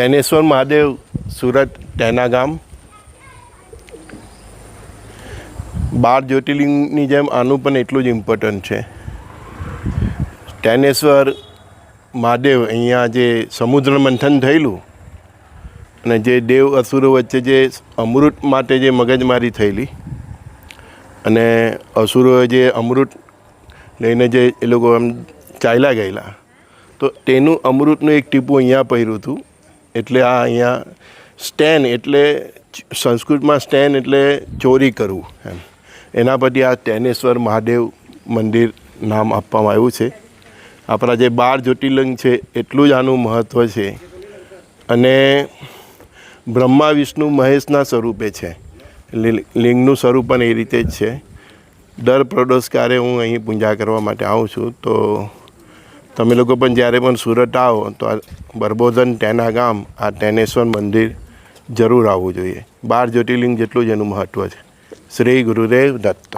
ટેનેશ્વર મહાદેવ સુરત ટેના ગામ 12 જ્યોતિર્લિંગની જેમ આનું પણ એટલું જ ઇમ્પોર્ટન્ટ છે. ટેનેશ્વર મહાદેવ અહીંયા જે સમુદ્ર મંથન થયેલું અને જે દેવ અસુરો વચ્ચે જે અમૃત માટે જે મગજમારી થયેલી અને અસુરોએ જે અમૃત લઈને જે એ લોકો એમ ચાલ્યા ગયેલા, તો તેનું અમૃતનું એક ટીપું અહીંયા પડ્યું હતું. એટલે આ અહીંયા સ્ટેન એટલે સંસ્કૃતમાં સ્ટેન એટલે ચોરી કરવું એમ, એના પરથી આ ટેનેશ્વર મહાદેવ મંદિર નામ આપવામાં આવ્યું છે. આપણા જે 12 જ્યોતિર્લિંગ છે એટલું જ આનું મહત્ત્વ છે. અને બ્રહ્મા વિષ્ણુ મહેશના સ્વરૂપે છે. લિંગનું સ્વરૂપ પણ એ રીતે જ છે. દર પ્રદોષકારે હું અહીં પૂજા કરવા માટે આવું છું. તો તમે લોકો પણ જ્યારે પણ સુરત આવો તો આ બરબોધન ટેના ગામ આ ટેનેશ્વર મંદિર જરૂર આવવું જોઈએ. 12 જ્યોતિર્લિંગ જેટલું જ એનું મહત્ત્વ છે. શ્રી ગુરુદેવ દત્ત.